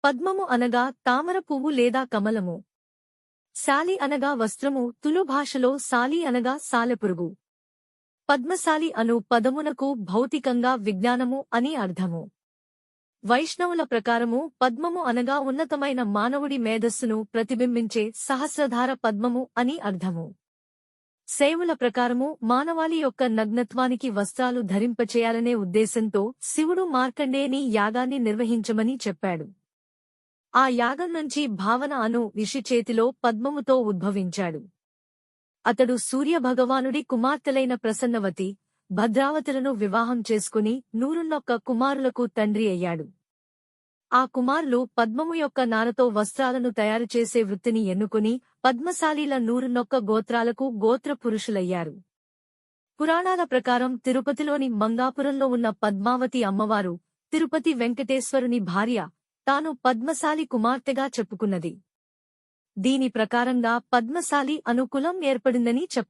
పద్మము అనగా తామర పువ్వు లేదా కమలము. శాలి అనగా వస్త్రము. తులు భాషలో సాలి అనగా సాలెపురుగు. పద్మశాలి అను పదమునకు భౌతికంగా విజ్ఞానము అని అర్థము. వైష్ణవుల ప్రకారము పద్మము అనగా ఉన్నతమైన మానవుడి మేధస్సును ప్రతిబింబించే సహస్రధార పద్మము అని అర్థము. శైవుల ప్రకారము మానవాళి యొక్క నగ్నత్వానికి వస్త్రాలు ధరింపచేయాలనే ఉద్దేశంతో శివుడు మార్కండేయుని యాగాన్ని నిర్వహించమని చెప్పాడు. ఆ యాగం నుంచి భావన అను ఋషి చేతిలో పద్మముతో ఉద్భవించాడు. అతడు సూర్యభగవానుడి కుమార్తెలైన ప్రసన్నవతి, భద్రావతులను వివాహం చేసుకుని 101 కుమారులకు తండ్రి అయ్యాడు. ఆ కుమారులు పద్మము యొక్క నారతో వస్త్రాలను తయారుచేసే వృత్తిని ఎన్నుకుని పద్మశాలీల 101 గోత్రాలకు గోత్ర పురుషులయ్యారు. పురాణాల ప్రకారం తిరుపతిలోని మంగాపురంలో ఉన్న పద్మావతి అమ్మవారు తిరుపతి వెంకటేశ్వరుని భార్య, తాను పద్మశాలి కుమార్తెగా చెప్పుకున్నది. దీని ప్రకారంగా పద్మశాలి అను కులం ఏర్పడిందని చెప్పవచ్చు.